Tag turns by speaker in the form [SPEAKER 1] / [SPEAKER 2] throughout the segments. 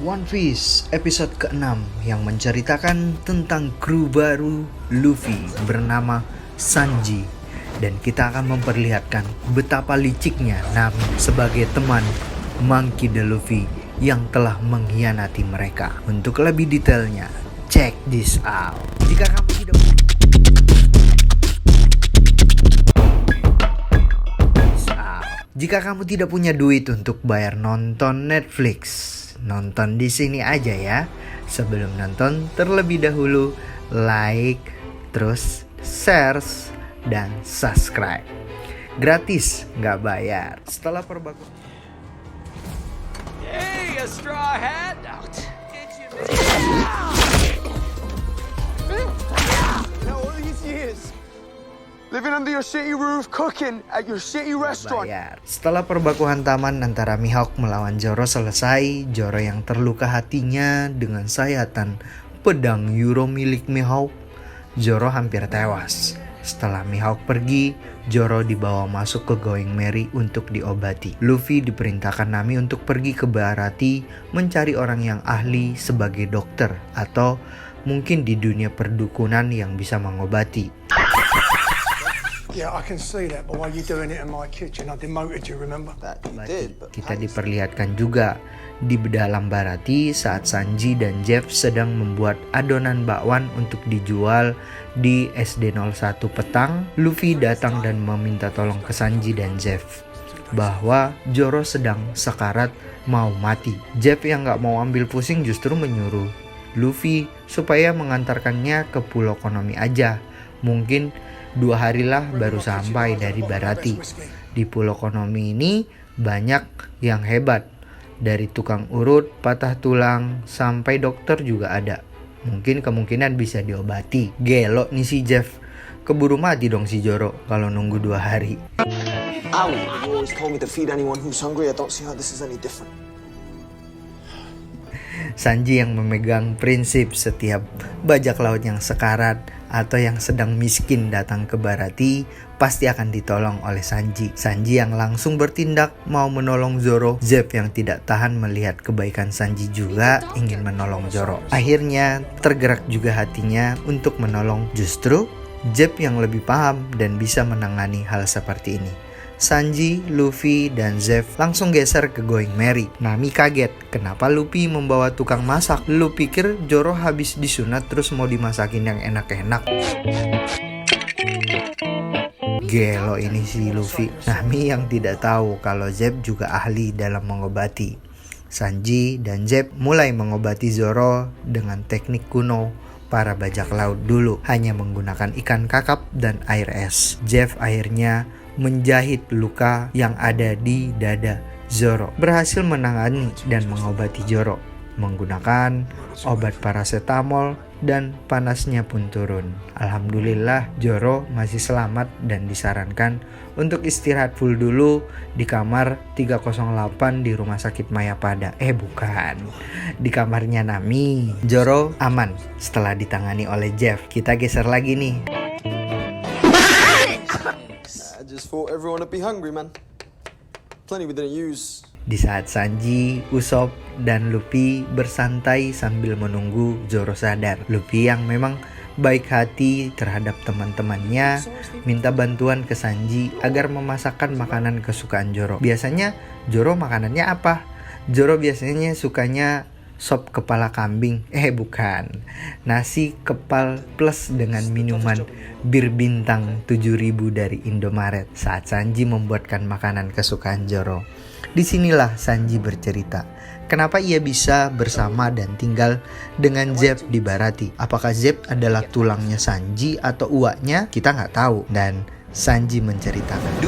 [SPEAKER 1] One Piece episode ke-6 yang menceritakan tentang kru baru Luffy bernama Sanji. Dan kita akan memperlihatkan betapa liciknya Nami sebagai teman Monkey D. Luffy yang telah mengkhianati mereka. Untuk lebih detailnya, check this out. Jika kamu tidak punya duit untuk bayar nonton Netflix, nonton di sini aja ya. Sebelum nonton, terlebih dahulu like, terus share, dan subscribe. Gratis, nggak bayar. Setelah perbakuan.
[SPEAKER 2] Hey, a straw hat! Did you
[SPEAKER 3] Now all these years, living under your shitty roof, cooking at your shitty restaurant.
[SPEAKER 1] Bayar. Setelah perbakuhan taman antara Mihawk melawan Zoro selesai, Zoro yang terluka hatinya dengan sayatan pedang Euro milik Mihawk, Zoro hampir tewas. Setelah Mihawk pergi, Zoro dibawa masuk ke Going Merry untuk diobati. Luffy diperintahkan Nami untuk pergi ke Baratie mencari orang yang ahli sebagai dokter atau mungkin di dunia perdukunan yang bisa mengobati.
[SPEAKER 3] Yeah, I can see that, but why are you doing it in my kitchen? I demoted you, remember?
[SPEAKER 1] Kita diperlihatkan juga di dalam Baratie saat Sanji dan Jeff sedang membuat adonan bakwan untuk dijual di SD01 petang. Luffy datang dan meminta tolong ke Sanji dan Jeff bahwa Zoro sedang sekarat mau mati. Jeff yang gak mau ambil pusing justru menyuruh Luffy supaya mengantarkannya ke Pulau Konomi aja. Mungkin 2 harilah baru sampai dari Baratie. Di Pulau Konomi ini banyak yang hebat. Dari tukang urut, patah tulang, sampai dokter juga ada. Mungkin kemungkinan bisa diobati. Gelo nih si Jeff. Keburu mati dong si Zoro kalau nunggu 2 hari.
[SPEAKER 4] Ow, you always told me to feed anyone who's hungry. I don't see how this is any different.
[SPEAKER 1] Sanji yang memegang prinsip setiap bajak laut yang sekarat atau yang sedang miskin datang ke Baratie pasti akan ditolong oleh Sanji. Sanji yang langsung bertindak mau menolong Zoro. Jeff yang tidak tahan melihat kebaikan Sanji juga ingin menolong Zoro. Akhirnya tergerak juga hatinya untuk menolong. Justru Jeff yang lebih paham dan bisa menangani hal seperti ini. Sanji, Luffy, dan Zeff langsung geser ke Going Merry. Nami kaget, kenapa Luffy membawa tukang masak? Lu pikir Zoro habis disunat terus mau dimasakin yang enak-enak? Gelo ini si Luffy. Nami yang tidak tahu kalau Zeff juga ahli dalam mengobati. Sanji dan Zeff mulai mengobati Zoro dengan teknik kuno para bajak laut dulu, hanya menggunakan ikan kakap dan air es. Zeff akhirnya menjahit luka yang ada di dada Zoro. Berhasil menangani dan mengobati Zoro menggunakan obat paracetamol dan panasnya pun turun. Alhamdulillah Zoro masih selamat dan disarankan untuk istirahat full dulu di kamar 308 di Rumah Sakit Mayapada. Bukan, di kamarnya Nami. Zoro aman setelah ditangani oleh Jeff. Kita geser lagi nih.
[SPEAKER 4] I just thought everyone would be hungry, man. Plenty we didn't use.
[SPEAKER 1] Di saat Sanji, Usopp, dan Luffy bersantai sambil menunggu Zoro sadar. Luffy yang memang baik hati terhadap teman-temannya minta bantuan ke Sanji agar memasakkan makanan kesukaan Zoro. Biasanya Zoro makanannya apa? Zoro biasanya sukanya sop kepala kambing. Bukan. Nasi kepal plus dengan minuman bir bintang 7000 dari Indomaret saat Sanji membuatkan makanan kesukaan Zoro. Disinilah Sanji bercerita kenapa ia bisa bersama dan tinggal dengan Zeff di Baratie. Apakah Zeff adalah tulangnya Sanji atau uaknya? Kita nggak tahu. Dan Sanji menceritakan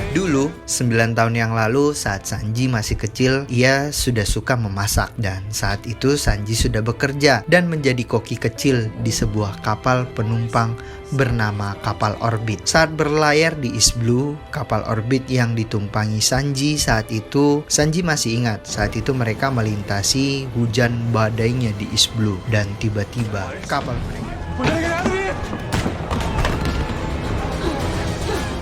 [SPEAKER 1] Dulu, 9 tahun yang lalu saat Sanji masih kecil, ia sudah suka memasak. Dan saat itu Sanji sudah bekerja dan menjadi koki kecil di sebuah kapal penumpang bernama kapal Orbit. Saat berlayar di East Blue, kapal Orbit yang ditumpangi Sanji saat itu, Sanji masih ingat saat itu mereka melintasi hujan badainya di East Blue. Dan tiba-tiba kapal mereka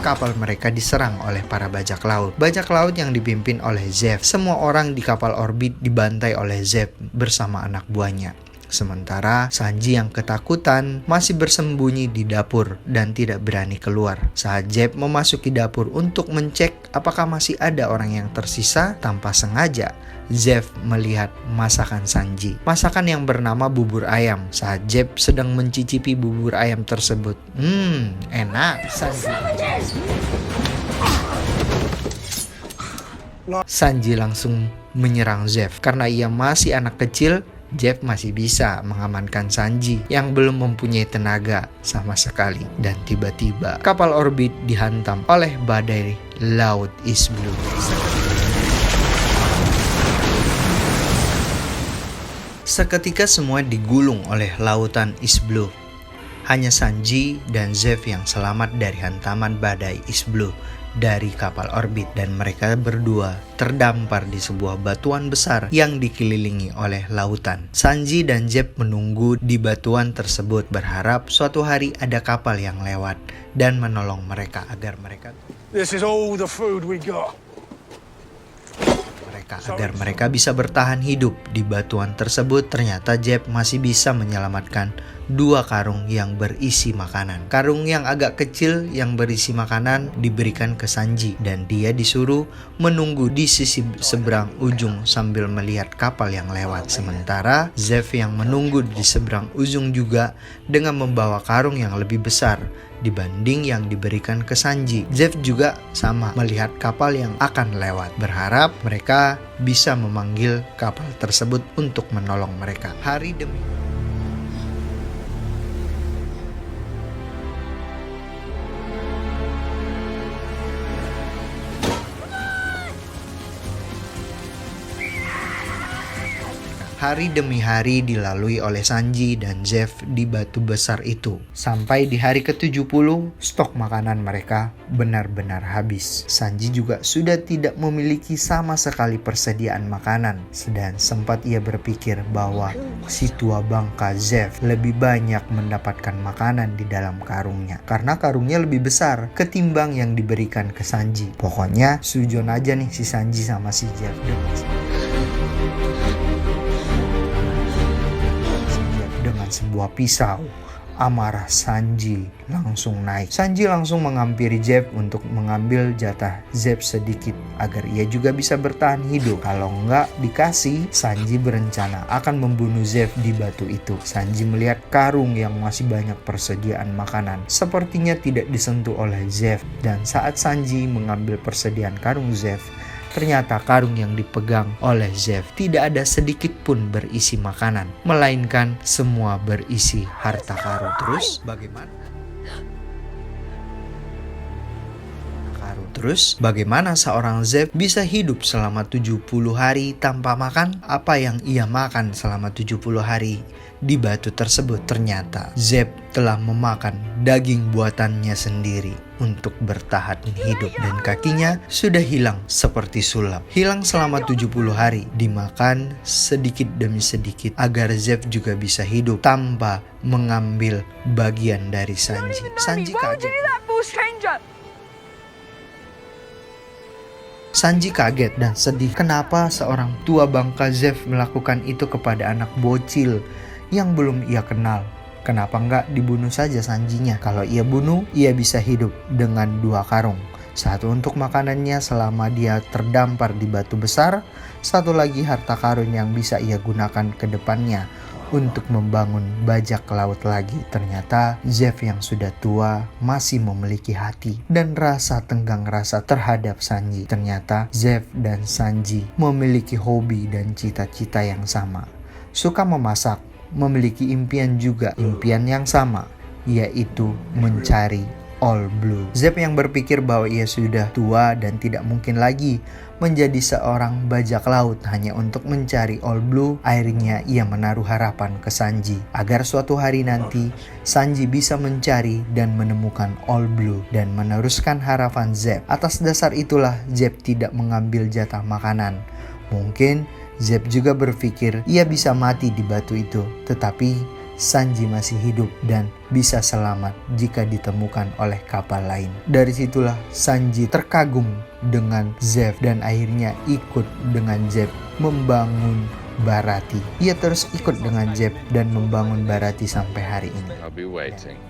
[SPEAKER 1] kapal mereka diserang oleh para bajak laut. Bajak laut yang dipimpin oleh Zeff. Semua orang di kapal Orbit dibantai oleh Zeff bersama anak buahnya. Sementara Sanji yang ketakutan masih bersembunyi di dapur dan tidak berani keluar. Saat Zeff memasuki dapur untuk mencek apakah masih ada orang yang tersisa, tanpa sengaja Zeff melihat masakan Sanji. Masakan yang bernama bubur ayam. Saat Zeff sedang mencicipi bubur ayam tersebut, enak. Sanji langsung menyerang Zeff. Karena ia masih anak kecil, Zeff masih bisa mengamankan Sanji yang belum mempunyai tenaga sama sekali. Dan tiba-tiba kapal Orbit dihantam oleh badai Laut East Blue. Seketika semua digulung oleh lautan East Blue. Hanya Sanji dan Zeff yang selamat dari hantaman badai East Blue dari kapal Orbit, dan mereka berdua terdampar di sebuah batuan besar yang dikelilingi oleh lautan. Sanji dan Zeff menunggu di batuan tersebut, berharap suatu hari ada kapal yang lewat dan menolong mereka agar
[SPEAKER 3] This is all the food we got.
[SPEAKER 1] mereka bisa bertahan hidup di batuan tersebut. Ternyata Zeff masih bisa menyelamatkan 2 karung yang berisi makanan. Karung yang agak kecil yang berisi makanan diberikan ke Sanji, dan dia disuruh menunggu di sisi seberang ujung sambil melihat kapal yang lewat. Sementara Zeff yang menunggu di seberang ujung juga dengan membawa karung yang lebih besar dibanding yang diberikan ke Sanji. Zeff juga sama melihat kapal yang akan lewat, berharap mereka bisa memanggil kapal tersebut untuk menolong mereka. Hari demi hari dilalui oleh Sanji dan Zeff di batu besar itu. Sampai di hari ke-70, stok makanan mereka benar-benar habis. Sanji juga sudah tidak memiliki sama sekali persediaan makanan. Dan sempat ia berpikir bahwa si tua bangka Zeff lebih banyak mendapatkan makanan di dalam karungnya, karena karungnya lebih besar ketimbang yang diberikan ke Sanji. Pokoknya sujon aja nih si Sanji sama si Zeff dengan sebuah pisau. Amarah Sanji langsung naik. Sanji langsung menghampiri Zeff untuk mengambil jatah Zeff sedikit agar ia juga bisa bertahan hidup. Kalau nggak dikasih, Sanji berencana akan membunuh Zeff di batu itu. Sanji melihat karung yang masih banyak persediaan makanan, sepertinya tidak disentuh oleh Zeff. Dan saat Sanji mengambil persediaan karung Zeff, ternyata karung yang dipegang oleh Zeff tidak ada sedikit pun berisi makanan, melainkan semua berisi harta karun. Terus bagaimana seorang Zeff bisa hidup selama 70 hari tanpa makan? Apa yang ia makan selama 70 hari di batu tersebut? Ternyata Zeff telah memakan daging buatannya sendiri untuk bertahan hidup, dan kakinya sudah hilang seperti sulap. Hilang selama 70 hari, dimakan sedikit demi sedikit agar Zeff juga bisa hidup tanpa mengambil bagian dari Sanji. Sanji kaget dan sedih. Kenapa seorang tua bangka Zeff melakukan itu kepada anak bocil yang belum ia kenal? Kenapa nggak dibunuh saja Sanjinya? Kalau ia bunuh, ia bisa hidup dengan 2 karung. Satu untuk makanannya selama dia terdampar di batu besar, satu lagi harta karun yang bisa ia gunakan ke depannya untuk membangun bajak laut lagi. Ternyata Zeff yang sudah tua masih memiliki hati dan rasa tenggang rasa terhadap Sanji. Ternyata Zeff dan Sanji memiliki hobi dan cita-cita yang sama. Suka memasak, memiliki impian juga, impian yang sama, yaitu mencari All Blue. Zeff yang berpikir bahwa ia sudah tua dan tidak mungkin lagi menjadi seorang bajak laut hanya untuk mencari All Blue, akhirnya ia menaruh harapan ke Sanji agar suatu hari nanti Sanji bisa mencari dan menemukan All Blue dan meneruskan harapan Zeff. Atas dasar itulah Zeff tidak mengambil jatah makanan. Mungkin Zeff juga berpikir ia bisa mati di batu itu, tetapi Sanji masih hidup dan bisa selamat jika ditemukan oleh kapal lain. Dari situlah Sanji terkagum dengan Zeff dan akhirnya ikut dengan Zeff membangun Baratie. Ia terus ikut dengan Zeff dan membangun Baratie sampai hari ini.
[SPEAKER 5] I'll be waiting.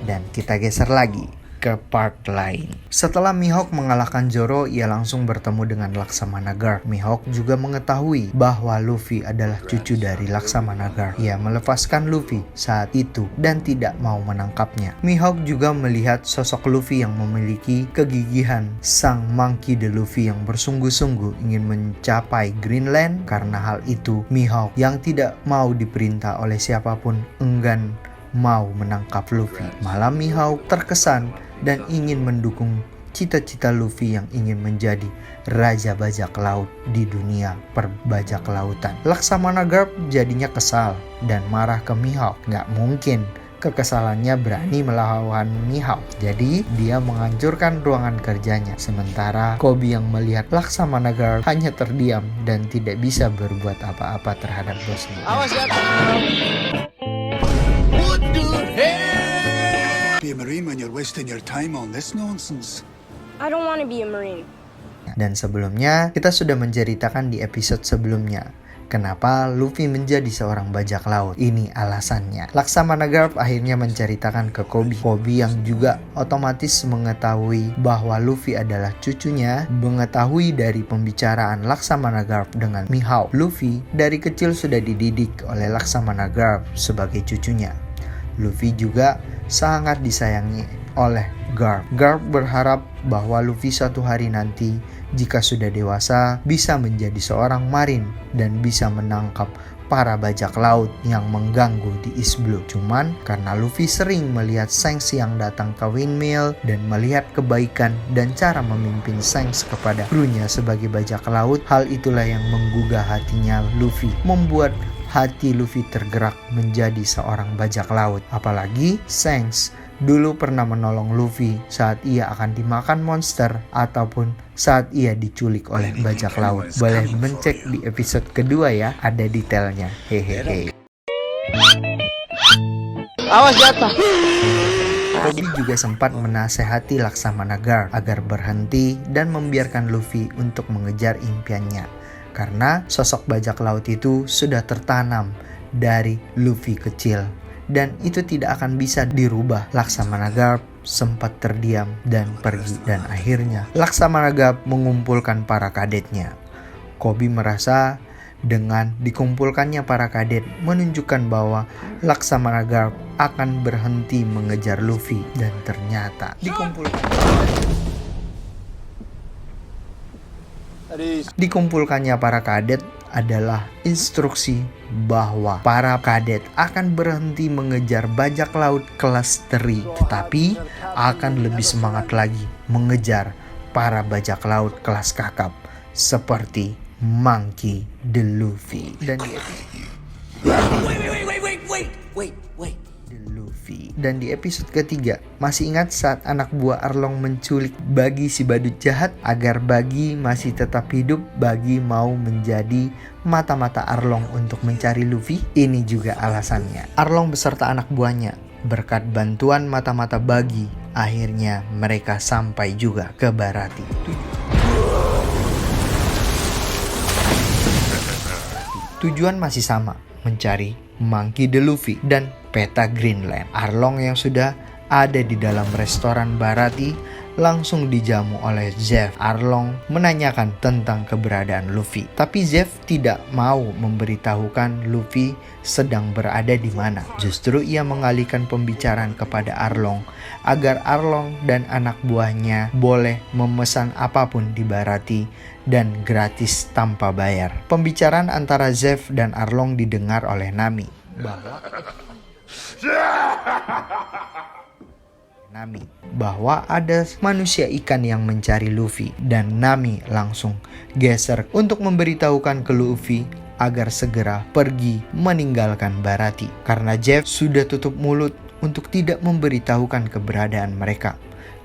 [SPEAKER 1] Dan kita geser lagi ke part lain. Setelah Mihawk mengalahkan Zoro, ia langsung bertemu dengan Laksamana Garp. Mihawk juga mengetahui bahwa Luffy adalah cucu dari Laksamana Garp. Ia melepaskan Luffy saat itu dan tidak mau menangkapnya. Mihawk juga melihat sosok Luffy yang memiliki kegigihan. Sang Monkey D. Luffy yang bersungguh-sungguh ingin mencapai Greenland. Karena hal itu, Mihawk yang tidak mau diperintah oleh siapapun enggan mau menangkap Luffy. Malah Mihawk terkesan dan ingin mendukung cita-cita Luffy yang ingin menjadi raja bajak laut di dunia perbajak lautan. Laksamana Garp jadinya kesal dan marah ke Mihawk. Nggak mungkin kekesalannya berani melawan Mihawk. Jadi dia menghancurkan ruangan kerjanya. Sementara Koby yang melihat Laksamana Garp hanya terdiam dan tidak bisa berbuat apa-apa terhadap bosnya.
[SPEAKER 2] Awas ya.
[SPEAKER 6] Be a Marine when you're wasting your time on this nonsense.
[SPEAKER 7] I don't want to be a Marine.
[SPEAKER 1] Dan sebelumnya kita sudah menceritakan di episode sebelumnya kenapa Luffy menjadi seorang bajak laut. Ini alasannya. Laksamana Garp akhirnya menceritakan ke Koby. Koby yang juga otomatis mengetahui bahwa Luffy adalah cucunya, mengetahui dari pembicaraan Laksamana Garp dengan Mihawk. Luffy dari kecil sudah dididik oleh Laksamana Garp sebagai cucunya. Luffy juga sangat disayangi oleh Garp. Garp berharap bahwa Luffy suatu hari nanti jika sudah dewasa bisa menjadi seorang marin dan bisa menangkap para bajak laut yang mengganggu di East Blue. Cuman karena Luffy sering melihat Shanks yang datang ke windmill dan melihat kebaikan dan cara memimpin Shanks kepada krunya sebagai bajak laut, hal itulah yang menggugah hatinya Luffy, membuat hati Luffy tergerak menjadi seorang bajak laut. Apalagi Shanks dulu pernah menolong Luffy saat ia akan dimakan monster ataupun saat ia diculik oleh bajak laut. Boleh mencek di episode kedua ya, ada detailnya. Hehehe.
[SPEAKER 2] Awas jatuh.
[SPEAKER 1] Koby juga sempat menasehati Laksamana Garp agar berhenti dan membiarkan Luffy untuk mengejar impiannya. Karena sosok bajak laut itu sudah tertanam dari Luffy kecil dan itu tidak akan bisa dirubah. Laksamana Garp sempat terdiam dan pergi dan akhirnya Laksamana Garp mengumpulkan para kadetnya. Koby merasa dengan dikumpulkannya para kadet menunjukkan bahwa Laksamana Garp akan berhenti mengejar Luffy dan ternyata dikumpulkannya para kadet adalah instruksi bahwa para kadet akan berhenti mengejar bajak laut kelas teri, tetapi akan lebih semangat lagi mengejar para bajak laut kelas kakap seperti Monkey D. Luffy. Dan di Dan di episode ketiga, masih ingat saat anak buah Arlong menculik Buggy si badut jahat? Agar Buggy masih tetap hidup, Buggy mau menjadi mata-mata Arlong untuk mencari Luffy. Ini juga alasannya. Arlong beserta anak buahnya, berkat bantuan mata-mata Buggy, akhirnya mereka sampai juga ke Baratie. Tujuan masih sama, mencari Monkey D. Luffy dan peta Greenland. Arlong yang sudah ada di dalam restoran Baratie langsung dijamu oleh Zeff. Arlong menanyakan tentang keberadaan Luffy, tapi Zeff tidak mau memberitahukan Luffy sedang berada di mana. Justru ia mengalihkan pembicaraan kepada Arlong agar Arlong dan anak buahnya boleh memesan apapun di Baratie dan gratis tanpa bayar. Pembicaraan antara Zeff dan Arlong didengar oleh Nami bahwa ada manusia ikan yang mencari Luffy, dan Nami langsung geser untuk memberitahukan ke Luffy agar segera pergi meninggalkan Baratie karena Zeff sudah tutup mulut untuk tidak memberitahukan keberadaan mereka.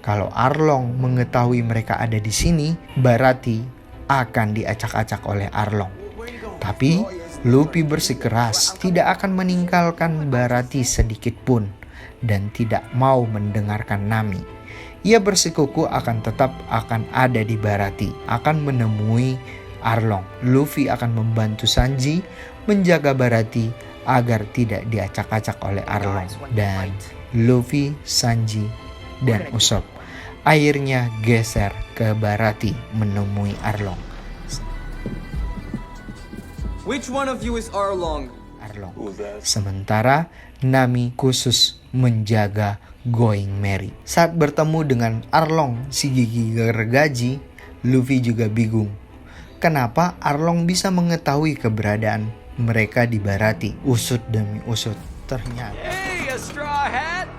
[SPEAKER 1] Kalau Arlong mengetahui mereka ada di sini, Baratie akan diacak-acak oleh Arlong. Tapi Luffy bersikeras tidak akan meninggalkan Baratie sedikit pun dan tidak mau mendengarkan Nami. Ia bersikukuh tetap akan ada di Baratie, akan menemui Arlong. Luffy akan membantu Sanji menjaga Baratie agar tidak diacak-acak oleh Arlong. Dan Luffy, Sanji, dan Usopp akhirnya geser ke Baratie menemui Arlong.
[SPEAKER 4] Which one of you is Arlong?
[SPEAKER 1] Sementara Nami khusus menjaga Going Merry. Saat bertemu dengan Arlong, si gigi gergaji, Luffy juga bingung. Kenapa Arlong bisa mengetahui keberadaan mereka di Baratie? Usut demi usut,
[SPEAKER 2] Hey, a straw hat!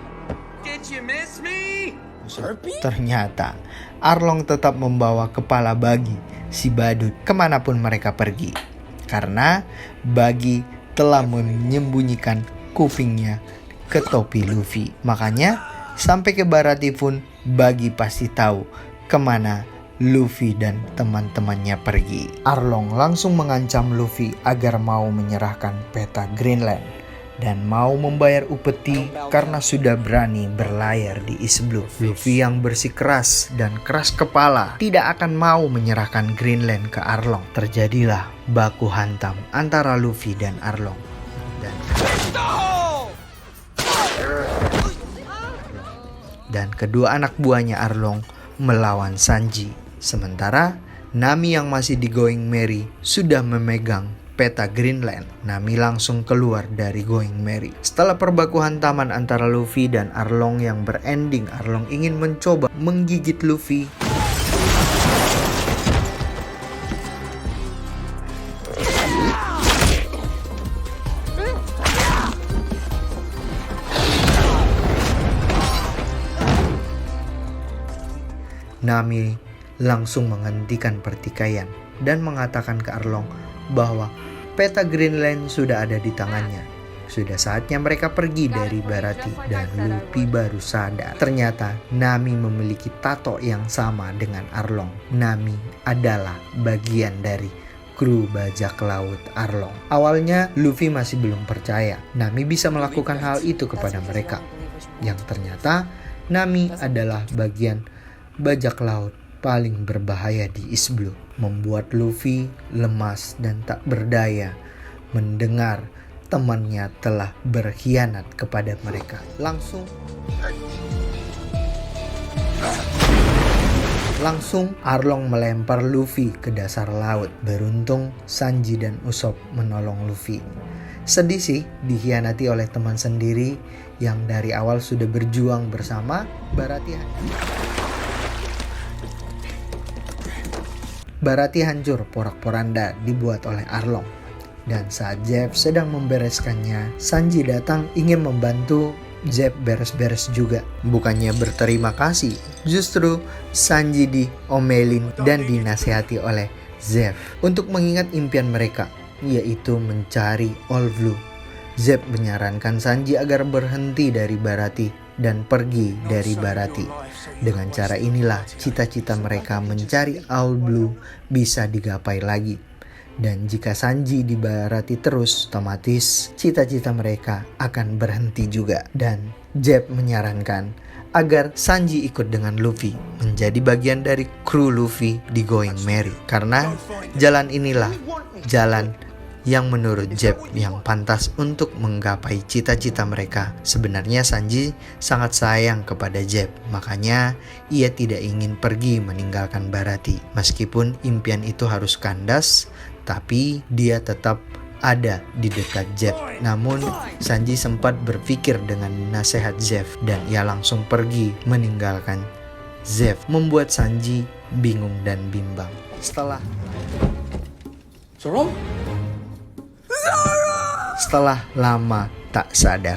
[SPEAKER 2] Did you miss me?
[SPEAKER 1] ternyata Arlong tetap membawa kepala Bagi, si badut, kemanapun mereka pergi. Karena Bagi telah menyembunyikan kupingnya ke topi Luffy. Makanya sampai ke Baratie pun Bagi pasti tahu kemana Luffy dan teman-temannya pergi. Arlong langsung mengancam Luffy agar mau menyerahkan peta Greenland dan mau membayar upeti karena sudah berani berlayar di East Blue. Luffy yang bersikeras dan keras kepala tidak akan mau menyerahkan Greenland ke Arlong. Terjadilah baku hantam antara Luffy dan Arlong. Dan kedua anak buahnya Arlong melawan Sanji. Sementara Nami yang masih di Going Merry sudah memegang peta Greenland. Nami langsung keluar dari Going Merry. Setelah perbaku hantaman antara Luffy dan Arlong yang berending Arlong ingin mencoba menggigit Luffy, Nami langsung menghentikan pertikaian dan mengatakan ke Arlong bahwa peta Greenland sudah ada di tangannya. Sudah saatnya mereka pergi dari Baratie. Dan Luffy baru sadar ternyata Nami memiliki tato yang sama dengan Arlong. Nami adalah bagian dari kru bajak laut Arlong. Awalnya Luffy masih belum percaya Nami bisa melakukan hal itu kepada mereka. Yang ternyata Nami adalah bagian bajak laut paling berbahaya di East Blue. Membuat Luffy lemas dan tak berdaya mendengar temannya telah berkhianat kepada mereka. Langsung Arlong melempar Luffy ke dasar laut. Beruntung Sanji dan Usopp menolong Luffy. Sedih sih dikhianati oleh teman sendiri yang dari awal sudah berjuang bersama. Baratie hancur porak-poranda dibuat oleh Arlong. Dan saat Zep sedang membereskannya, Sanji datang ingin membantu Zep beres-beres juga. Bukannya berterima kasih, justru Sanji diomelin dan dinasihati oleh Zep untuk mengingat impian mereka, yaitu mencari All Blue. Zep menyarankan Sanji agar berhenti dari Baratie dan pergi dari Baratie. Dengan cara inilah cita-cita mereka mencari All Blue bisa digapai lagi. Dan jika Sanji di Baratie terus, otomatis cita-cita mereka akan berhenti juga. Dan Zep menyarankan agar Sanji ikut dengan Luffy menjadi bagian dari kru Luffy di Going Merry. Karena jalan inilah jalan yang menurut Zep yang pantas untuk menggapai cita-cita mereka. Sebenarnya Sanji sangat sayang kepada Zep, makanya ia tidak ingin pergi meninggalkan Baratie. Meskipun impian itu harus kandas, tapi dia tetap ada di dekat Zep. Namun Sanji sempat berpikir dengan nasihat Zep dan ia langsung pergi meninggalkan Zep, membuat Sanji bingung dan bimbang. Setelah lama tak sadar,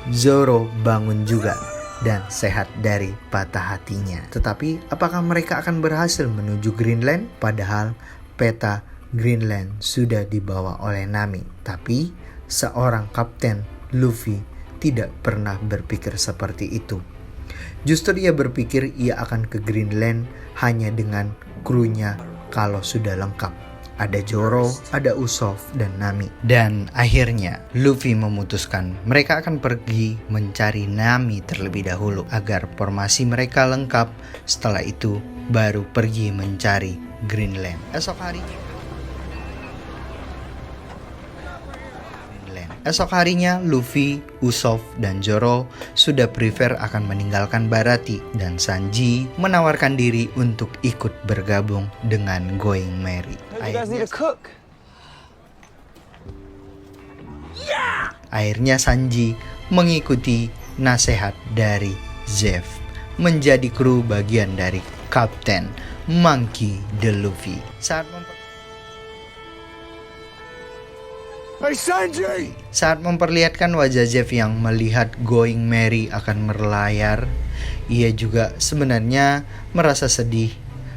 [SPEAKER 1] Zoro bangun juga dan sehat dari patah hatinya. Tetapi apakah mereka akan berhasil menuju Greenland? Padahal peta Greenland sudah dibawa oleh Nami. Tapi seorang kapten Luffy tidak pernah berpikir seperti itu. Justru ia berpikir ia akan ke Greenland hanya dengan krunya kalau sudah lengkap. ada Zoro, ada Usopp, dan Nami. Dan akhirnya Luffy memutuskan mereka akan pergi mencari Nami terlebih dahulu agar formasi mereka lengkap. Setelah itu baru pergi mencari Greenland. Esok harinya Luffy, Usopp, dan Zoro sudah prepare akan meninggalkan Baratie, dan Sanji menawarkan diri untuk ikut bergabung dengan Going Merry. Akhirnya Sanji mengikuti nasihat dari Zeff, menjadi kru bagian dari Kapten Monkey D. Luffy. Saat memperlihatkan wajah Zeff yang melihat Going Merry akan berlayar, ia juga sebenarnya merasa sedih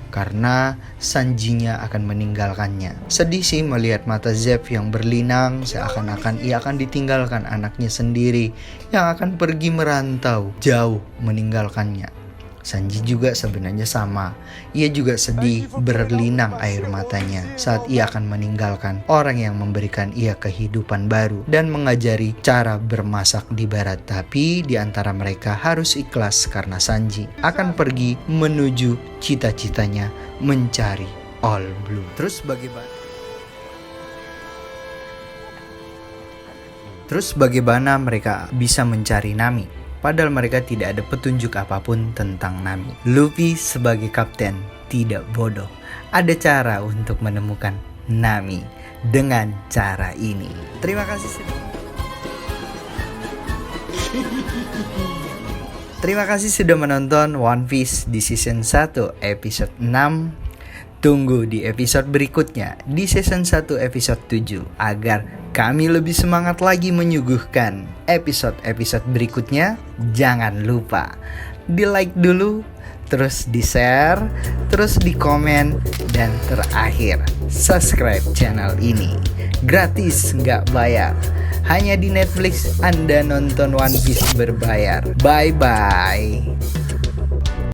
[SPEAKER 1] karena Sanjinya akan meninggalkannya. Sedih sih melihat mata Zeff yang berlinang, seakan-akan ia akan ditinggalkan anaknya sendiri yang akan pergi merantau jauh meninggalkannya. Sanji juga sebenarnya sama. Ia juga sedih, berlinang air matanya saat ia akan meninggalkan orang yang memberikan ia kehidupan baru dan mengajari cara bermasak di barat. Tapi di antara mereka harus ikhlas karena Sanji akan pergi menuju cita-citanya mencari All Blue. Terus bagaimana mereka bisa mencari Nami? Padahal mereka tidak ada petunjuk apapun tentang Nami. Luffy sebagai kapten tidak bodoh. Ada cara untuk menemukan Nami dengan cara ini. Terima kasih sudah menonton One Piece di season 1 episode 6. Tunggu di episode berikutnya di season 1 episode 7 agar kami lebih semangat lagi menyuguhkan episode-episode berikutnya. Jangan lupa di like dulu, terus di share, terus di komen, dan terakhir subscribe channel ini. Gratis, nggak bayar. Hanya di Netflix Anda nonton One Piece berbayar. Bye bye.